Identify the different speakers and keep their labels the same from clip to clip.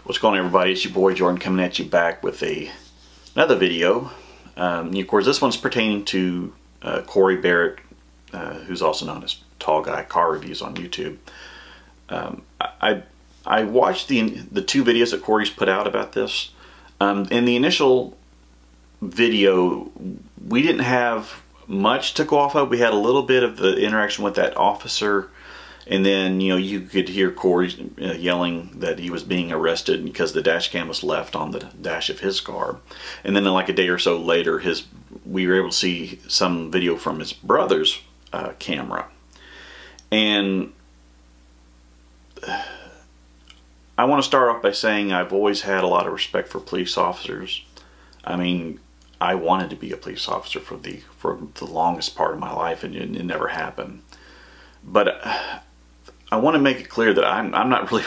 Speaker 1: What's going on, everybody? It's your boy Jordan coming at you back with another video. Of course, this one's pertaining to Corey Barrett, who's also known as Tall Guy Car Reviews on YouTube. I watched the two videos that Corey's put out about this. In the initial video, we didn't have much to go off of. We had a little bit of the interaction with that officer, and then you could hear Corey yelling that he was being arrested because the dash cam was left on the dash of his car. And then like a day or so later, we were able to see some video from his brother's camera. And I want to start off by saying I've always had a lot of respect for police officers. I mean, I wanted to be a police officer for the longest part of my life, and it never happened. But I want to make it clear that I'm not really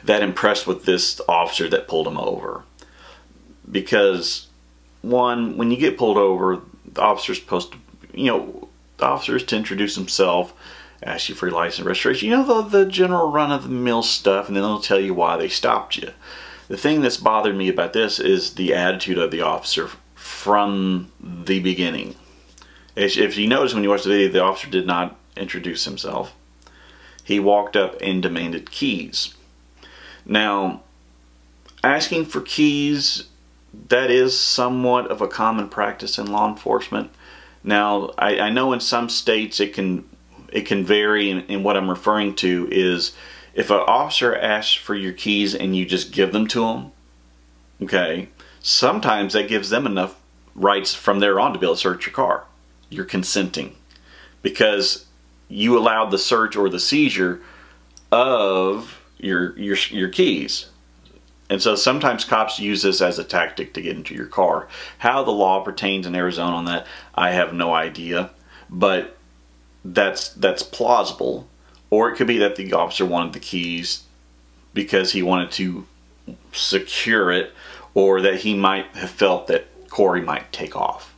Speaker 1: that impressed with this officer that pulled him over. Because, one, when you get pulled over, the officer's supposed to, the officer is to introduce himself, ask you for your license and registration, the general run-of-the-mill stuff, and then they'll tell you why they stopped you. The thing that's bothered me about this is the attitude of the officer from the beginning. If you notice when you watch the video, the officer did not introduce himself. He walked up and demanded keys. Now, asking for keys, that is somewhat of a common practice in law enforcement. Now, I know in some states it can vary, and what I'm referring to is if an officer asks for your keys and you just give them to them, okay, sometimes that gives them enough rights from there on to be able to search your car. You're consenting because you allowed the search or the seizure of your keys. And so sometimes cops use this as a tactic to get into your car. How the law pertains in Arizona on that, I have no idea. But that's plausible. Or it could be that the officer wanted the keys because he wanted to secure it, or that he might have felt that Corey might take off.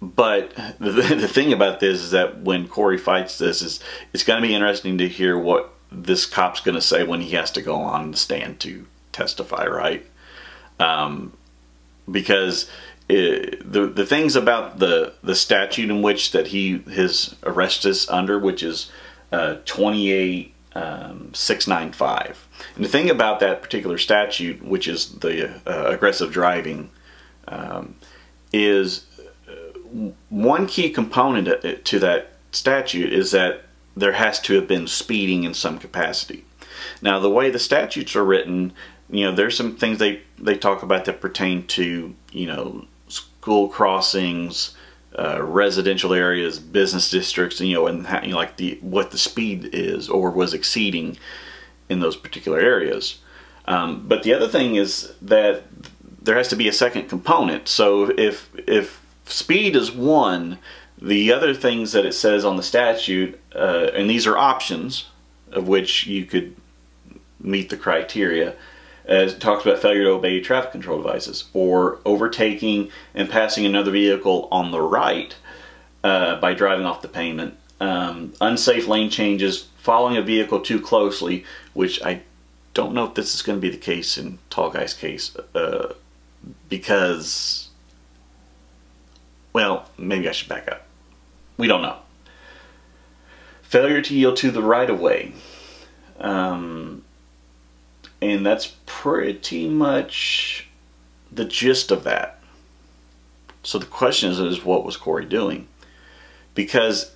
Speaker 1: But the thing about this is that when Corey fights this, it's going to be interesting to hear what this cop's going to say when he has to go on the stand to testify, right? Because the things about the statute in which that his arrest is under, which is 28695. And the thing about that particular statute, which is the aggressive driving, is one key component to that statute is that there has to have been speeding in some capacity. Now, the way the statutes are written, there's some things they talk about that pertain to, school crossings, residential areas, business districts, and like what the speed is or was exceeding in those particular areas. But the other thing is that there has to be a second component. So if speed is one, the other things that it says on the statute, and these are options of which you could meet the criteria, as it talks about failure to obey traffic control devices, or overtaking and passing another vehicle on the right by driving off the pavement, unsafe lane changes, following a vehicle too closely, which I don't know if this is going to be the case in Tall Guy's case, because, well, maybe I should back up. We don't know. Failure to yield to the right-of-way. And that's pretty much the gist of that. So the question is what was Corey doing? Because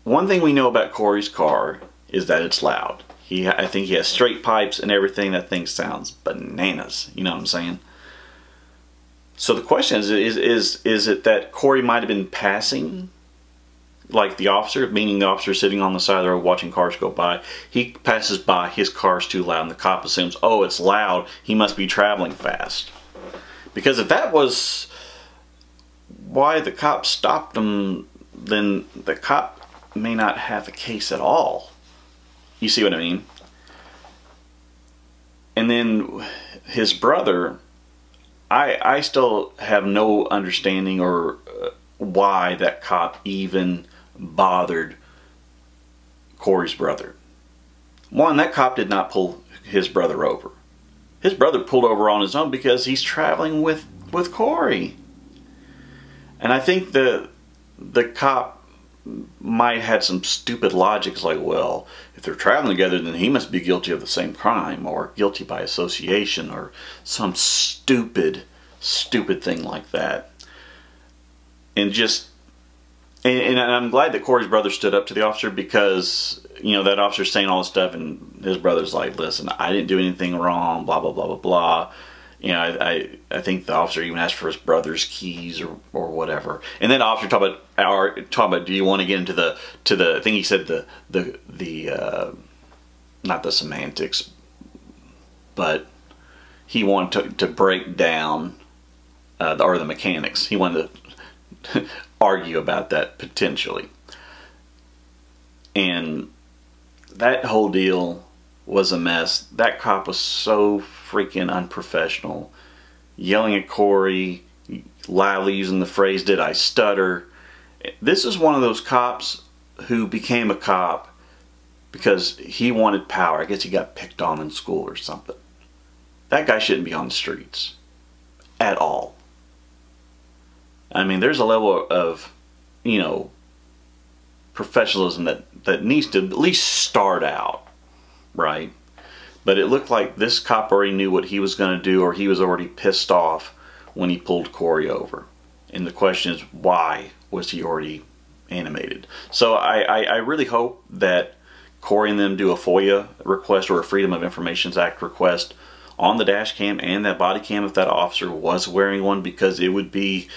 Speaker 1: one thing we know about Corey's car is that it's loud. I think he has straight pipes and everything. That thing sounds bananas. You know what I'm saying? So the question is it that Corey might have been passing, like the officer, meaning the officer sitting on the side of the road watching cars go by. He passes by, his car's too loud, and the cop assumes, oh, it's loud, he must be traveling fast. Because if that was why the cop stopped him, then the cop may not have a case at all. You see what I mean? And then his brother, I still have no understanding or why that cop even bothered Corey's brother. One, that cop did not pull his brother over. His brother pulled over on his own because he's traveling with Corey. And I think the cop might have had some stupid logic. It's like, well, if they're traveling together, then he must be guilty of the same crime, or guilty by association, or some stupid thing like that. And I'm glad that Corey's brother stood up to the officer, because, you know, that officer's saying all this stuff and his brother's like, listen, I didn't do anything wrong, blah, blah, blah, blah, blah. You know, I think the officer even asked for his brother's keys or whatever. And then the officer talked about, do you want to get into the I think he said the not the semantics, but he wanted to break down or the mechanics. He wanted to argue about that potentially. And that whole deal was a mess. That cop was so freaking unprofessional, yelling at Corey, loudly using the phrase, "Did I stutter?" This is one of those cops who became a cop because he wanted power. I guess he got picked on in school or something. That guy shouldn't be on the streets at all. I mean, there's a level of, you know, professionalism that needs to at least start out, right? But it looked like this cop already knew what he was going to do, or he was already pissed off when he pulled Corey over. And the question is, why was he already animated? So I really hope that Corey and them do a FOIA request or a Freedom of Information Act request on the dash cam and that body cam if that officer was wearing one, because it would be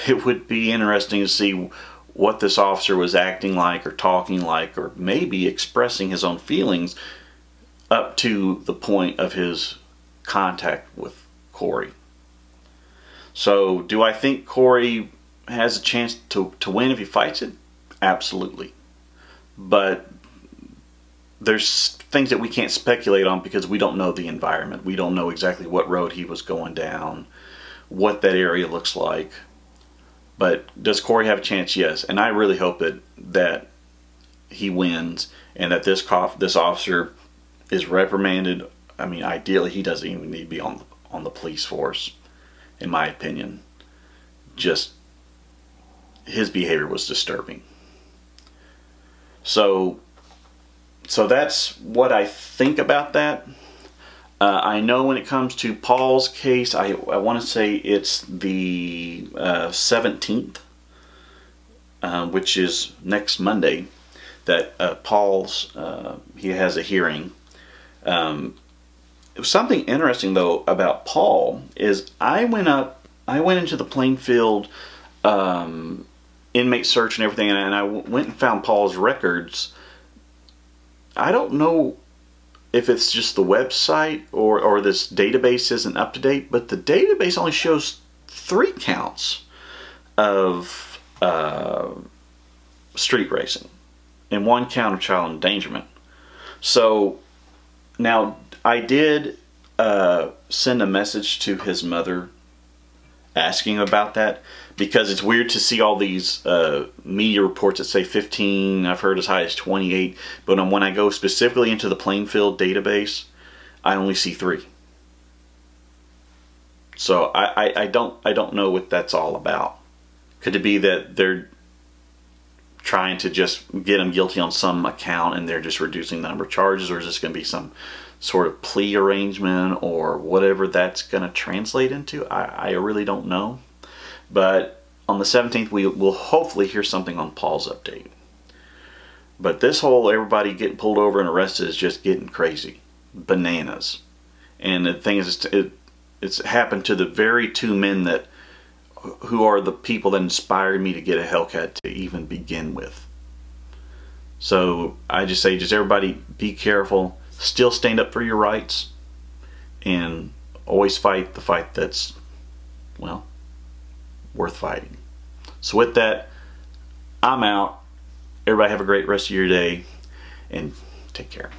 Speaker 1: interesting to see what this officer was acting like or talking like, or maybe expressing his own feelings up to the point of his contact with Corey. So, do I think Corey has a chance to win if he fights it? Absolutely. But there's things that we can't speculate on because we don't know the environment. We don't know exactly what road he was going down, what that area looks like. But does Corey have a chance? Yes. And I really hope that he wins, and that this officer is reprimanded. I mean, ideally, he doesn't even need to be on the police force, in my opinion. Just his behavior was disturbing. So that's what I think about that. I know when it comes to Paul's case, I want to say it's the 17th, which is next Monday, that Paul's he has a hearing. Something interesting though about Paul is I went into the Plainfield inmate search and everything, and I went and found Paul's records. I don't know if it's just the website or this database isn't up to date, but the database only shows 3 counts of street racing and 1 count of child endangerment. So now I did send a message to his mother asking about that, because it's weird to see all these media reports that say 15, I've heard as high as 28, but when I go specifically into the Plainfield database, I only see 3. So I don't know what that's all about. Could it be that they're trying to just get him guilty on some account and they're just reducing the number of charges, or is this going to be some sort of plea arrangement or whatever that's going to translate into? I really don't know. But on the 17th, we will hopefully hear something on Paul's update. But this whole everybody getting pulled over and arrested is just getting crazy. Bananas. And the thing is, it's happened to the very 2 men who are the people that inspired me to get a Hellcat to even begin with. So I just say, just everybody be careful. Still stand up for your rights, and always fight the fight that's, well, worth fighting. So with that, I'm out. Everybody have a great rest of your day, and take care.